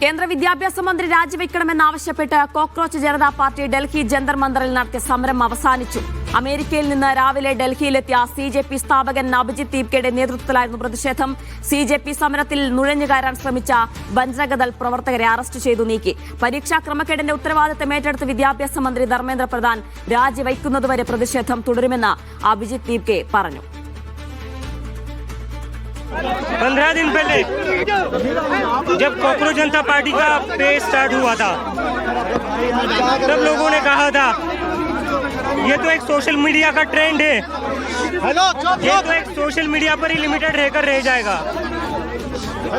കേന്ദ്ര വിദ്യാഭ്യാസ മന്ത്രി രാജിവെക്കണമെന്നാവശ്യപ്പെട്ട് കോക്രോച്ച് ജനതാ പാർട്ടി ഡൽഹി ജന്തർ മന്ദറിൽ നടത്തിയ സമരം അവസാനിച്ചു. അമേരിക്കയിൽ നിന്ന് രാവിലെ ഡൽഹിയിലെത്തിയ CJP സ്ഥാപകൻ അഭിജിത്ത് ദീപ്കയുടെ നേതൃത്വത്തിലായിരുന്നു പ്രതിഷേധം. CJP സമരത്തിൽ നുഴഞ്ഞുകയറാൻ ശ്രമിച്ച ബജ്രംഗദൾ പ്രവർത്തകരെ അറസ്റ്റ് ചെയ്തു നീക്കി. പരീക്ഷാ ക്രമക്കേടിന്റെ ഉത്തരവാദിത്തം ഏറ്റെടുത്ത് വിദ്യാഭ്യാസ മന്ത്രി ധർമ്മേന്ദ്ര പ്രധാൻ രാജിവെക്കുന്നതുവരെ പ്രതിഷേധം തുടരുമെന്ന് അഭിജിത്ത് ദീപ്കെ പറഞ്ഞു. 15 दिन पहले जब कॉकरोच जनता पार्टी का पेज स्टार्ट हुआ था तब लोगों ने कहा था ये तो एक सोशल मीडिया का ट्रेंड है, ये तो एक सोशल मीडिया पर ही लिमिटेड रहकर रह जाएगा।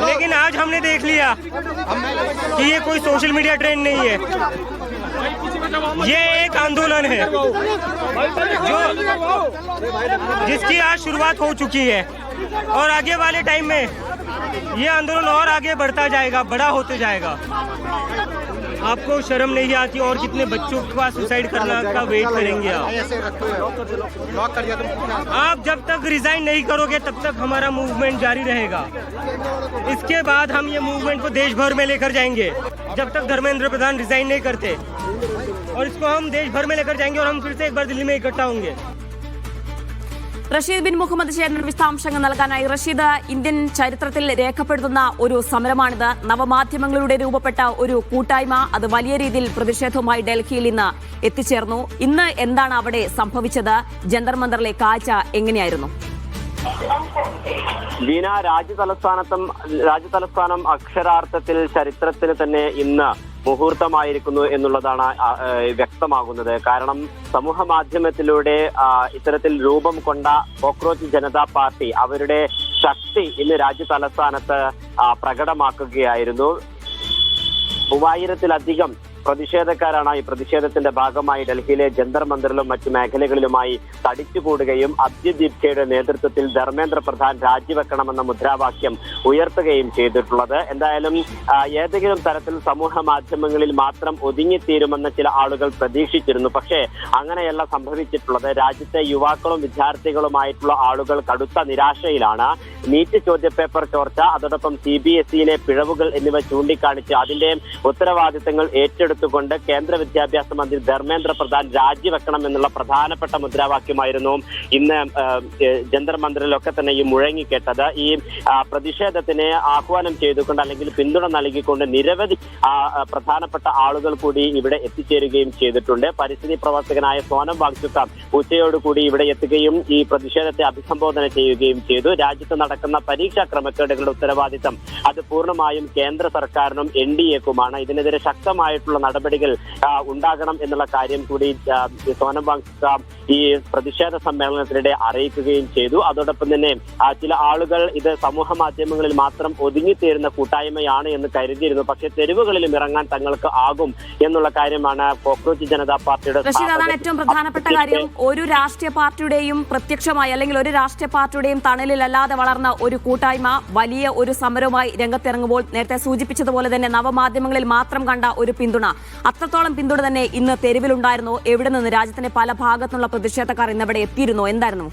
लेकिन आज हमने देख लिया कि ये कोई सोशल मीडिया ट्रेंड नहीं है, ये एक आंदोलन है जो जिसकी आज शुरुआत हो चुकी है और आगे वाले टाइम में ये आंदोलन और आगे बढ़ता जाएगा, बड़ा होते जाएगा। आपको शर्म नहीं आती? और कितने बच्चों का सुसाइड करना का वेट करेंगे आप जब तक रिजाइन नहीं करोगे तब तक हमारा मूवमेंट जारी रहेगा। इसके बाद हम ये मूवमेंट को देश भर में लेकर जाएंगे जब तक धर्मेंद्र प्रधान रिजाइन नहीं करते, और इसको हम देश भर में लेकर जाएंगे और हम फिर से एक बार दिल्ली में इकट्ठा होंगे। റഷീദ് ബിൻ മുഹമ്മദ് ചേർന്ന വിശദാംശങ്ങൾ നൽകാനായി. റഷീദ്, ഇന്ത്യൻ ചരിത്രത്തിൽ രേഖപ്പെടുത്തുന്ന ഒരു സമരമാണിത്. നവമാധ്യമങ്ങളിലൂടെ രൂപപ്പെട്ട ഒരു കൂട്ടായ്മ അത് വലിയ രീതിയിൽ പ്രതിഷേധവുമായി ഡൽഹിയിൽ ഇന്ന് എത്തിച്ചേർന്നു. ഇന്ന് എന്താണ് അവിടെ സംഭവിച്ചത്? ജന്തർ മന്ദറിലെ കാഴ്ച എങ്ങനെയായിരുന്നു? ദീന, രാജ്യതലസ്ഥാനം അക്ഷരാർത്ഥത്തിൽ ചരിത്രത്തിന് തന്നെ ഇന്ന് മുഹൂർത്തമായിരിക്കുന്നു എന്നുള്ളതാണ് വ്യക്തമാകുന്നത്. കാരണം സമൂഹ മാധ്യമത്തിലൂടെ ഇത്തരത്തിൽ രൂപം കൊണ്ട കോക്രോച്ച് ജനതാ പാർട്ടി അവരുടെ ശക്തി ഇന്ന് രാജ്യതലസ്ഥാനത്ത് പ്രകടമാക്കുകയായിരുന്നു. 3000-ലധികം പ്രതിഷേധക്കാരാണ് ഈ പ്രതിഷേധത്തിന്റെ ഭാഗമായി ഡൽഹിയിലെ ജന്തർ മന്ദറിലും മറ്റു മേഖലകളിലുമായി തടിച്ചുകൂടുകയും അഭിജിത്ത് ദീപ്കയുടെ നേതൃത്വത്തിൽ ധർമ്മേന്ദ്ര പ്രധാൻ രാജിവെക്കണമെന്ന മുദ്രാവാക്യം ഉയർത്തുകയും ചെയ്തിട്ടുള്ളത്. എന്തായാലും ഏതെങ്കിലും തരത്തിൽ സമൂഹ മാധ്യമങ്ങളിൽ മാത്രം ഒതുങ്ങിത്തീരുമെന്ന് ചില ആളുകൾ പ്രതീക്ഷിച്ചിരുന്നു. പക്ഷേ അങ്ങനെയല്ല സംഭവിച്ചിട്ടുള്ളത്. രാജ്യത്തെ യുവാക്കളും വിദ്യാർത്ഥികളുമായിട്ടുള്ള ആളുകൾ കടുത്ത നിരാശയിലാണ്. നീറ്റ് ചോദ്യപേപ്പർ ചോർച്ച, അതോടൊപ്പം CBSE പിഴവുകൾ എന്നിവ ചൂണ്ടിക്കാണിച്ച് അതിന്റെ ഉത്തരവാദിത്തങ്ങൾ ഏറ്റെടുത്തുകൊണ്ട് കേന്ദ്ര വിദ്യാഭ്യാസ മന്ത്രി ധർമ്മേന്ദ്ര പ്രധാൻ രാജിവെക്കണം എന്നുള്ള പ്രധാനപ്പെട്ട മുദ്രാവാക്യമായിരുന്നു ഇന്ന് ജന്തർ മന്ദറിലൊക്കെ തന്നെ ഈ മുഴങ്ങിക്കേട്ടത്. ഈ പ്രതിഷേധത്തിന് ആഹ്വാനം ചെയ്തുകൊണ്ട് അല്ലെങ്കിൽ പിന്തുണ നൽകിക്കൊണ്ട് നിരവധി പ്രധാനപ്പെട്ട ആളുകൾ കൂടി ഇവിടെ എത്തിച്ചേരുകയും ചെയ്തിട്ടുണ്ട്. പരിസ്ഥിതി പ്രവർത്തകനായ സോനം വാങ്ചുക ഉച്ചയോടുകൂടി ഇവിടെ എത്തുകയും ഈ പ്രതിഷേധത്തെ അഭിസംബോധന ചെയ്യുകയും ചെയ്തു. രാജ്യത്ത് നടക്കുന്ന പരീക്ഷാ ക്രമക്കേടുകളുടെ ഉത്തരവാദിത്തം അത് പൂർണ്ണമായും കേന്ദ്ര സർക്കാരിനും NDAക്കുമാണ്. ഇതിനെതിരെ ശക്തമായിട്ടുള്ള നടപടികൾ ഉണ്ടാകണം എന്നുള്ള കാര്യം കൂടി സോനം വാങ്ചുക ഈ പ്രതിഷേധ സമ്മേളനത്തിനിടെ അറിയിക്കുകയും ചെയ്തു. അതോടൊപ്പം തന്നെ ചില ആളുകൾ ഇത് സമൂഹ മാധ്യമങ്ങളിൽ മാത്രം ഒതുങ്ങിത്തീരുന്ന കൂട്ടായ്മയാണ് എന്ന് കരുതിയിരുന്നു. പക്ഷെ തെരുവുകളിലും ഇറങ്ങാൻ തങ്ങൾക്ക് ആകും എന്നുള്ള കാര്യമാണ് കോക്രോച്ച് ജനതാ പാർട്ടിയുടെ. അതാണ് ഏറ്റവും പ്രധാനപ്പെട്ട കാര്യം. ഒരു രാഷ്ട്രീയ പാർട്ടിയുടെയും പ്രത്യക്ഷമായി അല്ലെങ്കിൽ ഒരു രാഷ്ട്രീയ പാർട്ടിയുടെയും തണലിലല്ലാതെ വളർന്ന ഒരു കൂട്ടായ്മ വലിയ ഒരു സമരവുമായി രംഗത്തിറങ്ങുമ്പോൾ നേരത്തെ സൂചിപ്പിച്ചതുപോലെ തന്നെ നവമാധ്യമങ്ങളിൽ മാത്രം കണ്ട ഒരു പിന്തുണ, അത്രത്തോളം പിന്തുണ തന്നെ ഇന്ന് തെരുവിലുണ്ടായിരുന്നു. എവിടെ നിന്ന്? രാജ്യത്തിന്റെ പല ഭാഗത്തുനിന്നുള്ള പ്രതിഷേധക്കാർ ഇന്നവിടെ എത്തിയിരുന്നു. എന്തായിരുന്നു?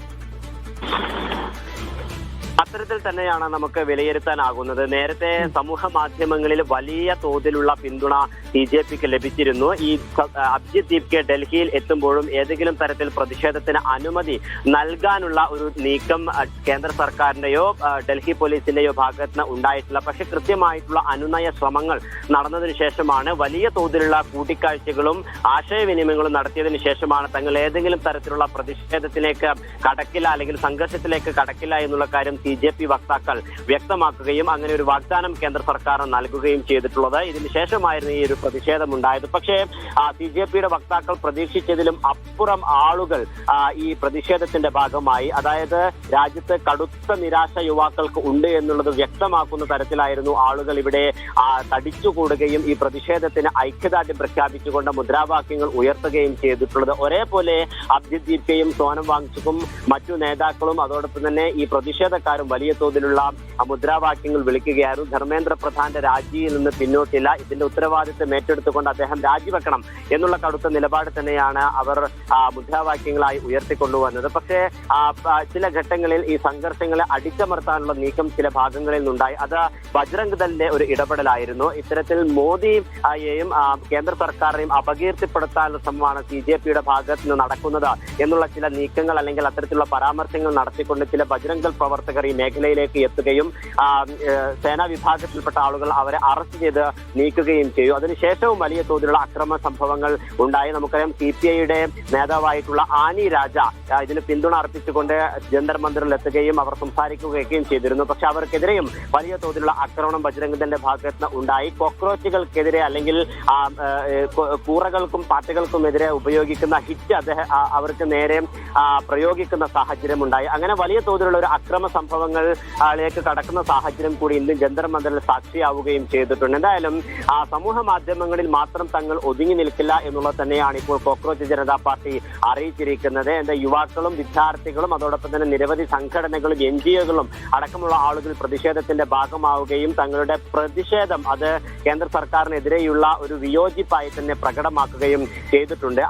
അത്തരത്തിൽ തന്നെയാണ് നമുക്ക് വിലയിരുത്താനാകുന്നത്. നേരത്തെ സമൂഹ മാധ്യമങ്ങളിൽ വലിയ തോതിലുള്ള പിന്തുണ CJPക്ക് ലഭിച്ചിരുന്നു. ഈ അഭിജിത്ത് ദീപ്കെ ഡൽഹിയിൽ എത്തുമ്പോഴും ഏതെങ്കിലും തരത്തിൽ പ്രതിഷേധത്തിന് അനുമതി നൽകാനുള്ള ഒരു നീക്കം കേന്ദ്ര സർക്കാരിന്റെയോ ഡൽഹി പോലീസിന്റെയോ ഭാഗത്ത് ഉണ്ടായിട്ടില്ല. പക്ഷെ കൃത്യമായിട്ടുള്ള അനുനയ ശ്രമങ്ങൾ നടന്നതിന് ശേഷമാണ്, വലിയ തോതിലുള്ള കൂടിക്കാഴ്ചകളും ആശയവിനിമയങ്ങളും നടത്തിയതിനു ശേഷമാണ് തങ്ങൾ ഏതെങ്കിലും തരത്തിലുള്ള പ്രതിഷേധത്തിലേക്ക് കടക്കില്ല അല്ലെങ്കിൽ സംഘർഷത്തിലേക്ക് കടക്കില്ല എന്നുള്ള കാര്യം CJP വക്താക്കൾ വ്യക്തമാക്കുകയും അങ്ങനെ ഒരു വാഗ്ദാനം കേന്ദ്ര സർക്കാർ നൽകുകയും ചെയ്തിട്ടുള്ളത്. ഇതിന് ശേഷമായിരുന്നു ഈ ഒരു പ്രതിഷേധം ഉണ്ടായത്. പക്ഷേ CJPയുടെ വക്താക്കൾ പ്രതീക്ഷിച്ചതിലും അപ്പുറം ആളുകൾ ഈ പ്രതിഷേധത്തിന്റെ ഭാഗമായി, അതായത് രാജ്യത്ത് കടുത്ത നിരാശ യുവാക്കൾക്ക് ഉണ്ട് എന്നുള്ളത് വ്യക്തമാക്കുന്ന തരത്തിലായിരുന്നു ആളുകൾ ഇവിടെ തടിച്ചുകൂടുകയും ഈ പ്രതിഷേധത്തിന് ഐക്യദാർഢ്യം പ്രഖ്യാപിച്ചുകൊണ്ട് മുദ്രാവാക്യങ്ങൾ ഉയർത്തുകയും ചെയ്തിട്ടുള്ളത്. ഒരേപോലെ അഭിജിത്ത് ദീപ്കയും സോനം വാങ്ചുക്കും മറ്റു നേതാക്കളും അതോടൊപ്പം തന്നെ ഈ പ്രതിഷേധക്കാരും വലിയ തോതിലുള്ള മുദ്രാവാക്യങ്ങൾ വിളിക്കുകയായിരുന്നു. ധർമ്മേന്ദ്ര പ്രധാന്റെ രാജിയിൽ നിന്ന് പിന്നോട്ടില്ല, ഇതിന്റെ ഉത്തരവാദിത്വം ഏറ്റെടുത്തുകൊണ്ട് അദ്ദേഹം രാജിവെക്കണം എന്നുള്ള കടുത്ത നിലപാട് തന്നെയാണ് അവർ മുദ്രാവാക്യങ്ങളായി ഉയർത്തിക്കൊണ്ടുവന്നത്. പക്ഷേ ചില ഘട്ടങ്ങളിൽ ഈ സംഘർഷങ്ങളെ അടിച്ചമർത്താനുള്ള നീക്കം ചില ഭാഗങ്ങളിൽ നിന്നുണ്ടായി. അത് ബജ്രംഗ് ദളിന്റെ ഒരു ഇടപെടലായിരുന്നു. ഇത്തരത്തിൽ മോദിയെയും കേന്ദ്ര സർക്കാരിനെയും അപകീർത്തിപ്പെടുത്താനുള്ള ശ്രമമാണ് CJPയുടെ ഭാഗത്ത് നിന്ന് നടക്കുന്നത് എന്നുള്ള ചില നീക്കങ്ങൾ അല്ലെങ്കിൽ അത്തരത്തിലുള്ള പരാമർശങ്ങൾ നടത്തിക്കൊണ്ട് ചില ബജ്രംഗ് ദൾ പ്രവർത്തകർ ഈ മേഖലയിലേക്ക് എത്തുകയും സേനാ വിഭാഗത്തിൽപ്പെട്ട ആളുകൾ അവരെ അറസ്റ്റ് ചെയ്ത് നീക്കുകയും ചെയ്തു. അതിനുശേഷവും വലിയ തോതിലുള്ള അക്രമ സംഭവങ്ങൾ ഉണ്ടായി. നമുക്കറിയാം CPIയുടെ നേതാവായിട്ടുള്ള ആനി രാജ ഇതിന് പിന്തുണ അർപ്പിച്ചുകൊണ്ട് ജന്തർ മന്ദിറിൽ എത്തുകയും അവർ സംസാരിക്കുകയും ചെയ്തിരുന്നു. പക്ഷെ അവർക്കെതിരെയും വലിയ തോതിലുള്ള ആക്രമണം ബജ്രംഗ് ദളിന്റെ ഭാഗത്ത് നിന്ന് ഉണ്ടായി. കോക്രോച്ചുകൾക്കെതിരെ അല്ലെങ്കിൽ കൂറകൾക്കും പാറ്റകൾക്കുമെതിരെ ഉപയോഗിക്കുന്ന ഹിറ്റ് അവർക്ക് നേരെ പ്രയോഗിക്കുന്ന സാഹചര്യം ഉണ്ടായി. അങ്ങനെ വലിയ തോതിലുള്ള ഒരു അക്രമ സംഭവങ്ങളിലേക്ക് കടക്കുന്ന സാഹചര്യം കൂടി ഇന്ന് ജന്തർ മന്ദിറിൽ സാക്ഷിയാവുകയും ചെയ്തിട്ടുണ്ട്. എന്തായാലും സമൂഹ മാധ്യമങ്ങളിൽ മാത്രം തങ്ങൾ ഒതുങ്ങി നിൽക്കില്ല എന്നുള്ളത് തന്നെയാണ് ഇപ്പോൾ കോക്രോച്ച് ജനതാ പാർട്ടി അറിയിച്ചിരിക്കുന്നത്. എന്താ യുവാക്കളും വിദ്യാർത്ഥികളും അതോടൊപ്പം തന്നെ നിരവധി സംഘടനകളും NGOകളും അടക്കമുള്ള ആളുകൾ പ്രതിഷേധത്തിന്റെ ഭാഗമാവുകയും തങ്ങളുടെ പ്രതിഷേധം അത് കേന്ദ്ര സർക്കാരിനെതിരെയുള്ള ഒരു വിയോജിപ്പായി തന്നെ പ്രകടമാക്കുകയും ചെയ്തിട്ടുണ്ട്.